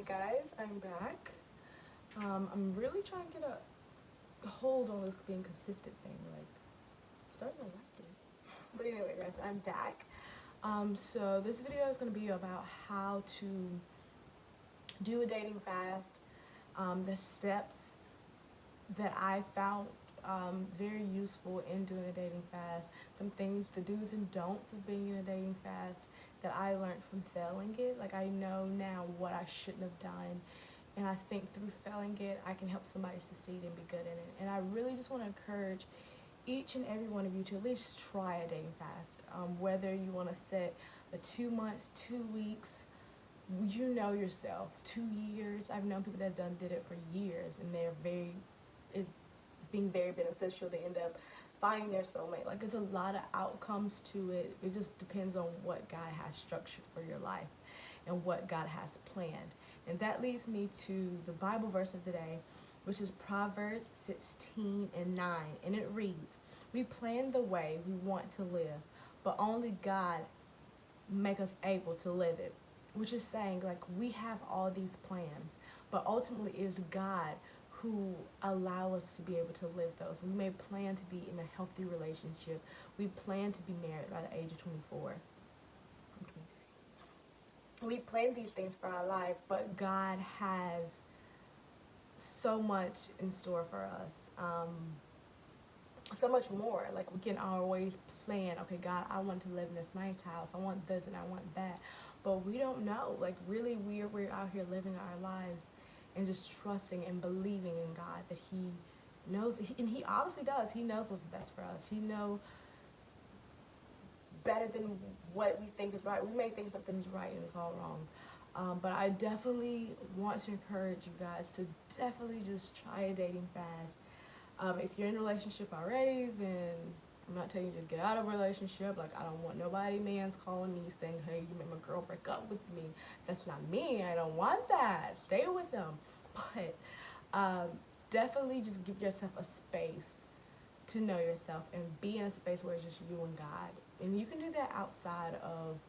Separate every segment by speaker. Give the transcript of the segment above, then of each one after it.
Speaker 1: guys, I'm back. I'm really trying to get a hold on this being consistent thing, like starting to like it. But anyway, guys, I'm back. So this video is going to be about how to do a dating fast, the steps that I found very useful in doing a dating fast, some things, the do's and don'ts of being in a dating fast that I learned from failing it. Like, I know now what I shouldn't have done, and I think through failing it, I can help somebody succeed and be good in it. And I really just want to encourage each and every one of you to at least try a dating fast, whether you want to set a 2 months, 2 weeks, you know yourself, 2 years. I've known people that did it for years, and it's being very beneficial. They end up finding their soulmate. Like, there's a lot of outcomes to it. It just depends on what God has structured for your life and what God has planned. And that leads me to the Bible verse of the day, which is Proverbs 16:9. And it reads, "We plan the way we want to live, but only God make us able to live it." Which is saying, like, we have all these plans, but ultimately it is God who allow us to be able to live those. We may plan to be in a healthy relationship. We plan to be married by the age of 24. We plan these things for our life, but God has so much in store for us. So much more. Like, we can always plan, okay, God, I want to live in this nice house. I want this and I want that. But we don't know. Like, really, we're out here living our lives and just trusting and believing in God that He knows, and He obviously does. He knows what's best for us. He knows better than what we think is right. We may think something's right and it's all wrong. But I definitely want to encourage you guys to definitely just try a dating fast. If you're in a relationship already, then I'm not telling you to get out of a relationship. Like, I don't want nobody man's calling me saying, hey, you made my girl break up with me. That's not me. I don't want that. Stay with them. But definitely just give yourself a space to know yourself and be in a space where it's just you and God. And you can do that outside of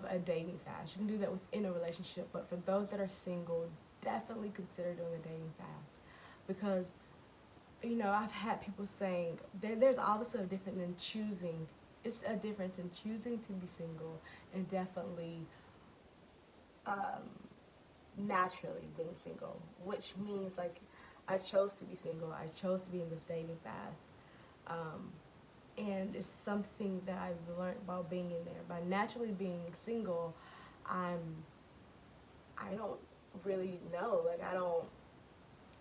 Speaker 1: a dating fast. You can do that within a relationship. But for those that are single, definitely consider doing a dating fast. Because, you know, I've had people saying there's obviously a difference in choosing. It's a difference in choosing to be single and definitely naturally being single, which means, like, I chose to be single. I chose to be in this dating fast. And it's something that I've learned while being in there. By naturally being single, I don't really know. Like,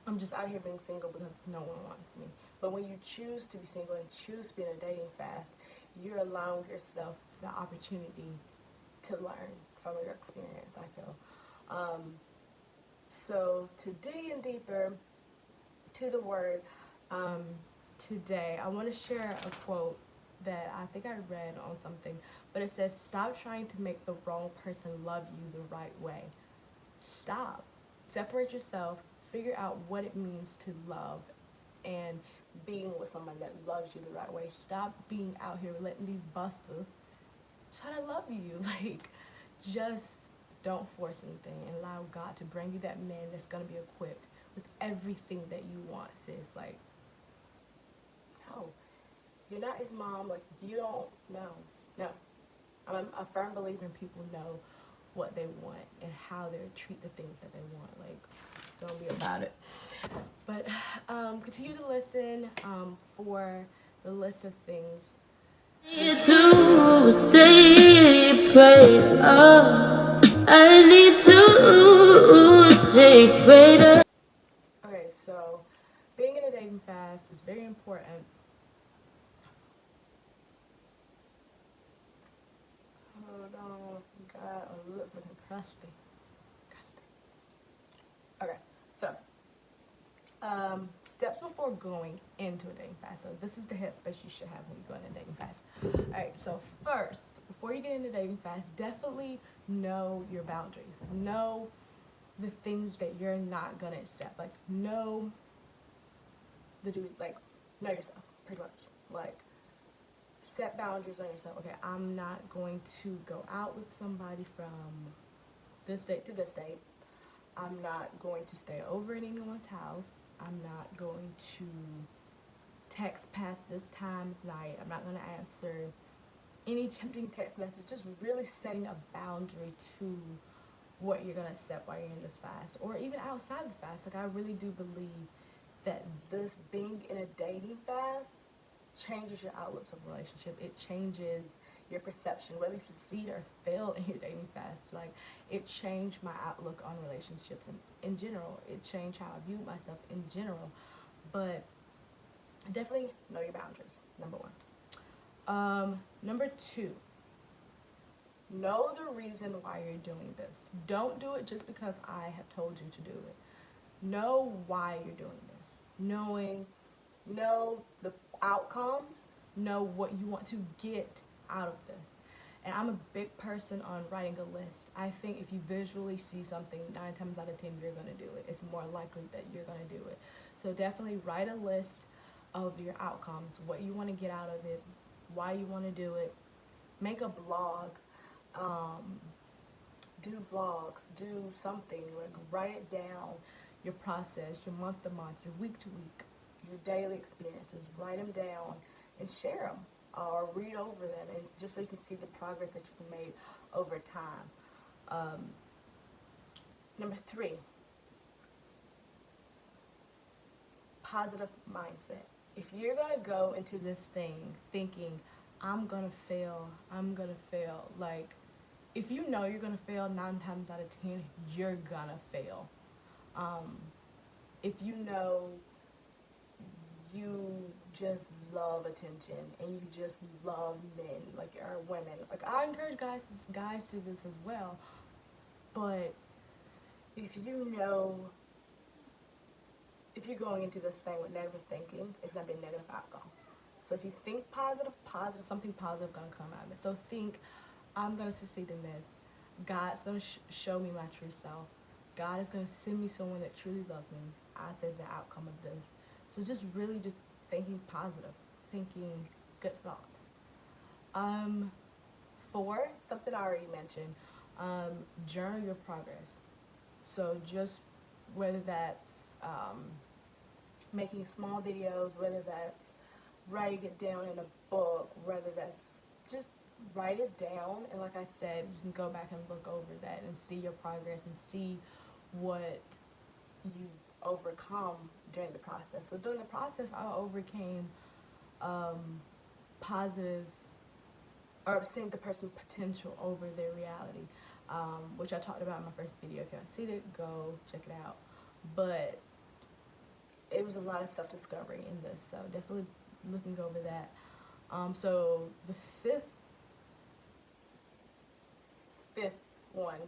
Speaker 1: I'm just out here being single because no one wants me. But when you choose to be single and choose to be in a dating fast, you're allowing yourself the opportunity to learn from your experience, I feel. So to dig in deeper to the word, today I want to share a quote that I think I read on something, but it says, "Stop trying to make the wrong person love you the right way." Stop. Separate yourself. Figure out what it means to love and being with someone that loves you the right way. Stop being out here letting these busters try to love you. Like, just don't force anything and allow God to bring you that man that's going to be equipped with everything that you want, sis. Like, no. You're not his mom. Like, you don't know. No. I'm a firm believer in people know what they want and how they treat the things that they want. Like, don't be about it. But continue to listen for the list of things.
Speaker 2: Need to stay prayed up. I need to stay prayed up.
Speaker 1: Okay, so being in a dating fast is very important. Hold on, God, my lips looking crusty. Okay, so steps before going into a dating fast. So this is the headspace you should have when you go into a dating fast. Alright, so first, before you get into dating fast, definitely know your boundaries. Know the things that you're not gonna accept. Like, know yourself, pretty much. Like, set boundaries on yourself. Okay, I'm not going to go out with somebody from this date to this date. I'm not going to stay over at anyone's house. I'm not going to text past this time of night. I'm not going to answer any tempting text message. Just really setting a boundary to what you're going to accept while you're in this fast, or even outside the fast. Like, I really do believe that this being in a dating fast changes your outlooks of relationship. It changes your perception, whether you succeed or fail in your dating fast. Like, it changed my outlook on relationships in general. It changed how I viewed myself in general. But definitely know your boundaries, number one. Number two, know the reason why you're doing this. Don't do it just because I have told you to do it. Know why you're doing this. Know the outcomes, know what you want to get out of this. And I'm a big person on writing a list. I think if you visually see something, 9 times out of 10 you're going to do it. It's more likely that you're going to do it. So definitely write a list of your outcomes, what you want to get out of it, why you want to do it. Make a blog, do vlogs, do something, like write it down, your process, your month to month, your week to week, your daily experiences. Write them down and share them, or read over them, and just so you can see the progress that you've made over time. Number 3, positive mindset. If you're gonna go into this thing thinking, I'm gonna fail, like, if you know you're gonna fail 9 times out of 10, you're gonna fail. If you know you just love attention and you just love men, like, or women, like, I encourage guys to do this as well. But if you know, if you're going into this thing with negative thinking, it's gonna be a negative outcome. So if you think positive, something positive gonna come out of it. So think, I'm gonna succeed in this. God's gonna show me my true self. God is gonna send me someone that truly loves me after the outcome of this. So just really just thinking positive, thinking good thoughts. 4, something I already mentioned, journal your progress. So just whether that's making small videos, whether that's writing it down in a book, whether that's just write it down, and like I said, you can go back and look over that and see your progress and see what you've overcome during the process. So during the process, I overcame positive, or seeing the person's potential over their reality, which I talked about in my first video. If you haven't seen it, go check it out. But it was a lot of self-discovery in this, so definitely looking over that. So the fifth one,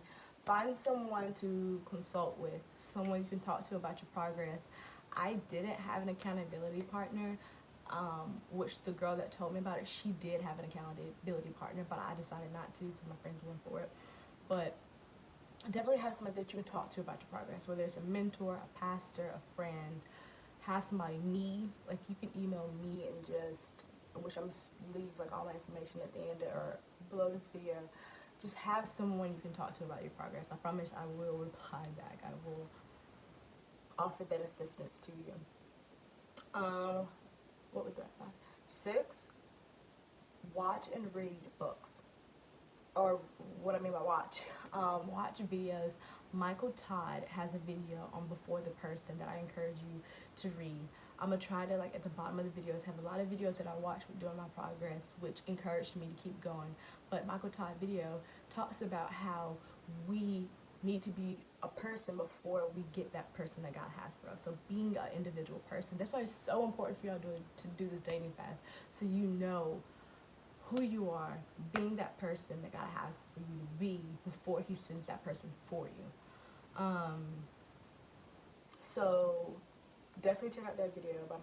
Speaker 1: find someone to consult with, someone you can talk to about your progress. I didn't have an accountability partner, which the girl that told me about it, she did have an accountability partner, but I decided not to because my friends went for it. But definitely have somebody that you can talk to about your progress, whether it's a mentor, a pastor, a friend. Have somebody, like, you can email me and just, which I'm leave like all my information at the end or below this video. Just have someone you can talk to about your progress. I promise I will reply back. I will offer that assistance to you. What was that? 6, watch and read books. Or what I mean by watch. Watch videos. Michael Todd has a video on Before the Person that I encourage you to read. I'm going to try to, like, at the bottom of the videos, have a lot of videos that I watched during my progress, which encouraged me to keep going. But Michael Todd video talks about how we need to be a person before we get that person that God has for us. So being an individual person. That's why it's so important for y'all to do this dating fast. So you know who you are, being that person that God has for you to be before he sends that person for you. So definitely check out that video by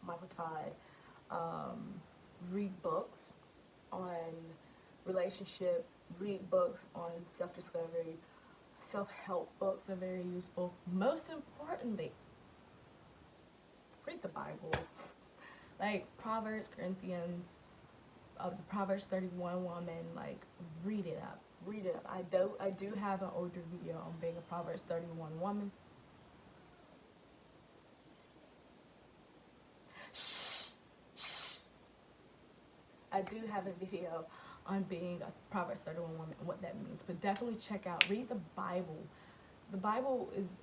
Speaker 1: Michael Todd. Read books on relationship, read books on self-discovery. Self-help books are very useful. Most importantly, read the Bible. Like Proverbs, Corinthians, the Proverbs 31 woman, like, read it up. read it up. I do have an older video on being a Proverbs 31 woman. I do have a video on being a Proverbs 31 woman and what that means. But definitely check out, read the Bible. The Bible is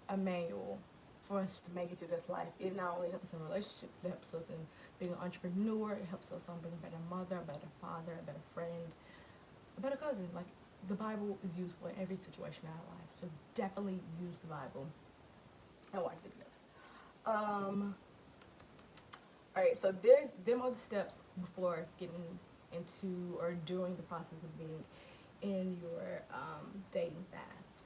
Speaker 1: a manual for us to make it through this life. It not only helps us in relationships, it helps us in being an entrepreneur, it helps us on being a better mother, a better father, a better friend, a better cousin. Like, the Bible is useful in every situation in our life. So definitely use the Bible and watch videos. Alright, so them are the steps before getting into or during the process of being in your dating fast.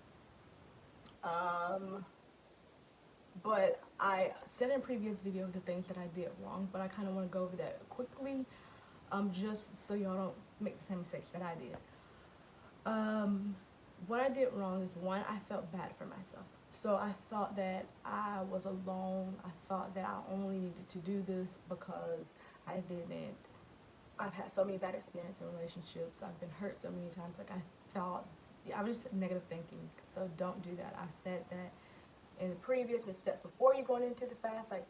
Speaker 1: But I said in previous video the things that I did wrong, but I kind of want to go over that quickly, just so y'all don't make the same mistakes that I did. What I did wrong is, one, I felt bad for myself. So I thought that I was alone. I thought that I only needed to do this because I've had so many bad experiences in relationships. I've been hurt so many times. Like, I was just negative thinking. So don't do that. I said that in the previous steps before you going into the fast. Like,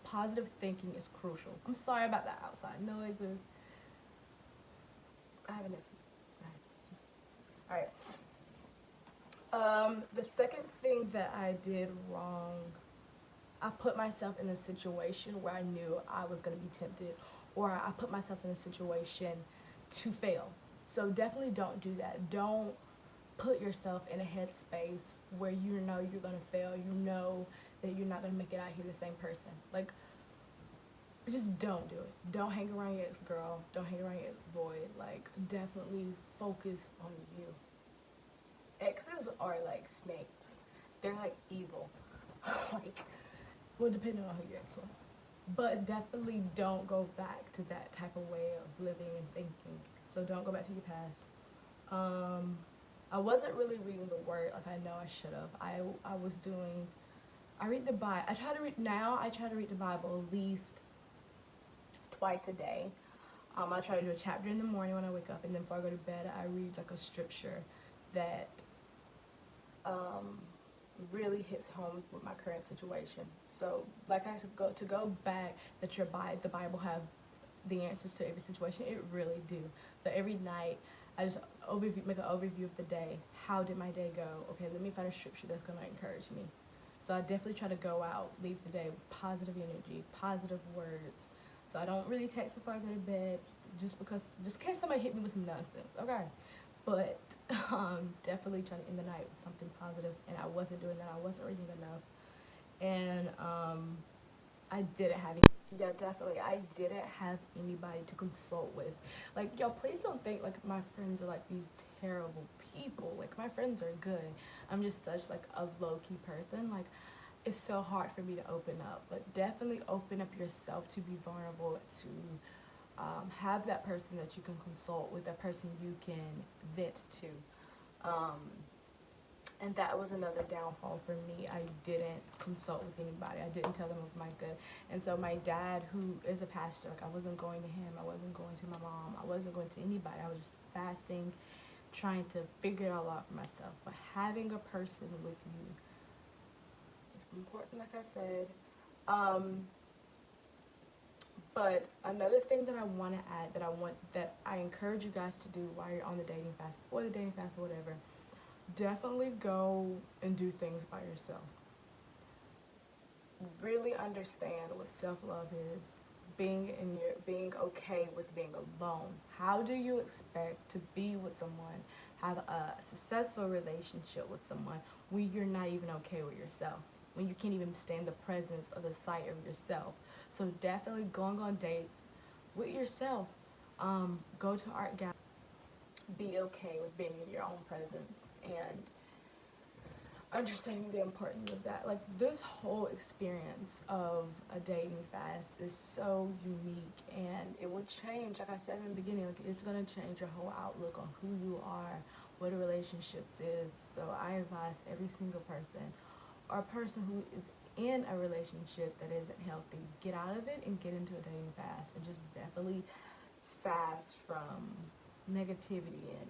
Speaker 1: positive thinking is crucial. I'm sorry about that outside noises. I have enough. Alright. The second thing that I did wrong, I put myself in a situation where I knew I was going to be tempted, or I put myself in a situation to fail. So definitely don't do that. Don't put yourself in a headspace where you know you're going to fail. You know that you're not going to make it out here the same person. Like, just don't do it. Don't hang around your ex-girl. Don't hang around your ex-boy. Like, definitely focus on you. Exes are like snakes. They're like evil. Like, well, depending on who your ex was. But definitely don't go back to that type of way of living and thinking. So don't go back to your past. I wasn't really reading the word like I know I should have. I read the Bible. I try to read the Bible at least twice a day. I try to do a chapter in the morning when I wake up, and then before I go to bed, I read like a scripture that really hits home with my current situation. So, like I said, to go back that the Bible have the answers to every situation. It really do. So every night, I just make an overview of the day. How did my day go? Okay, let me find a scripture that's gonna encourage me. So I definitely try to go out, leave the day with positive energy, positive words. So I don't really text before I go to bed, just in case somebody hit me with some nonsense, okay? But definitely try to end the night with something positive, and I wasn't doing that. I wasn't reading enough, and I didn't have anybody to consult with. Like, y'all, please don't think like my friends are like these terrible people. Like, my friends are good. I'm just such like a low-key person. Like, it's so hard for me to open up, but definitely open up yourself to be vulnerable, to have that person that you can consult with, that person you can vent to. And that was another downfall for me. I didn't consult with anybody. I didn't tell them of my good. And so my dad, who is a pastor, like, I wasn't going to him. I wasn't going to my mom. I wasn't going to anybody. I was just fasting, trying to figure it all out for myself. But having a person with you is important, like I said. But another thing that I want to add, that I encourage you guys to do while you're on the dating fast, before the dating fast or whatever, definitely go and do things by yourself. Really understand what self-love is. Being okay with being alone. How do you expect to be with someone, have a successful relationship with someone, when you're not even okay with yourself? When you can't even stand the presence or the sight of yourself? So definitely going on dates with yourself. Go to art gallery. Be okay with being in your own presence and understanding the importance of that. Like, this whole experience of a dating fast is so unique, and it will change, like I said in the beginning, like, it's going to change your whole outlook on who you are, what a relationships is. So I advise every single person, or a person who is in a relationship that isn't healthy, get out of it and get into a dating fast, and just definitely fast from negativity and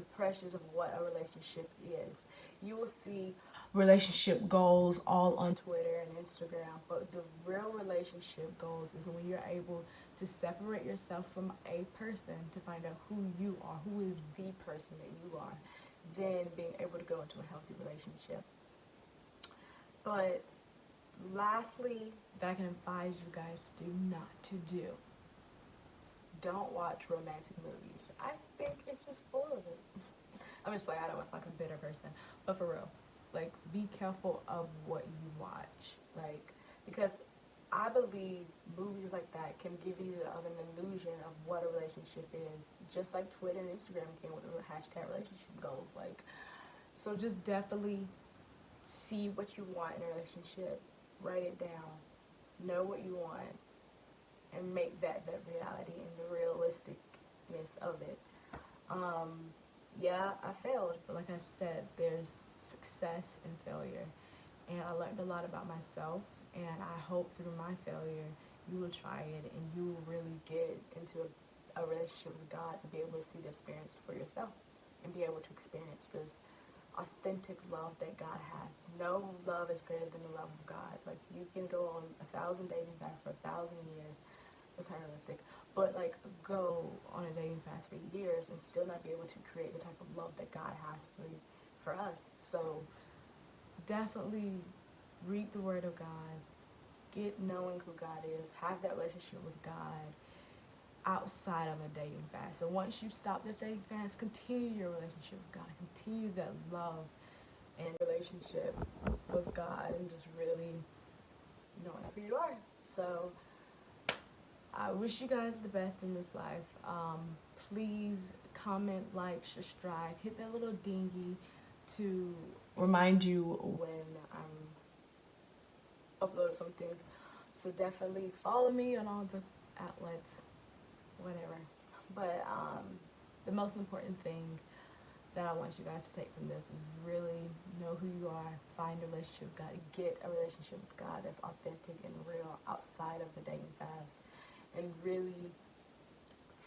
Speaker 1: the pressures of what a relationship is. You will see relationship goals all on Twitter and Instagram, but the real relationship goals is when you're able to separate yourself from a person to find out who you are, who is the person that you are, then being able to go into a healthy relationship. But lastly, that I can advise you guys to do not to do. Don't watch romantic movies. I think it's just full of it. I'm just playing, I know it's like a bitter person, but for real, like, be careful of what you watch, like, because I believe movies like that can give you an illusion of what a relationship is, just like Twitter and Instagram can with the hashtag relationship goals, like, so just definitely see what you want in a relationship, write it down, know what you want, and make that reality and the realisticness of it. Yeah, I failed, but like I said, there's success in failure, and I learned a lot about myself, and I hope through my failure you will try it and you will really get into a relationship with God to be able to see the experience for yourself and be able to experience this authentic love that God has. No love is greater than the love of God. Like, you can go on 1,000 dating fasts for 1,000 years. It's unrealistic. But, like, go on a dating fast for years and still not be able to create the type of love that God has for us. So, definitely read the Word of God. Get knowing who God is. Have that relationship with God outside of a dating fast. So once you stop this dating fast, continue your relationship with God. Continue that love and relationship with God and just really knowing who you are. So I wish you guys the best in this life. Please comment, like, subscribe, hit that little dingy to remind you when I'm uploading something. So definitely follow me on all the outlets, whatever. But the most important thing that I want you guys to take from this is really know who you are, find a relationship with God, get a relationship with God that's authentic and real outside of the dating fast, and really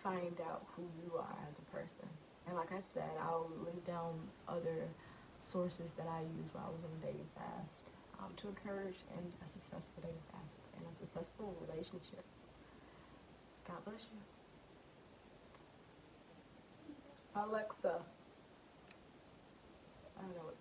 Speaker 1: find out who you are as a person. And like I said, I'll leave down other sources that I used while I was on a dating fast to encourage a successful dating fast and a successful relationships. God bless you. Alexa, I don't know what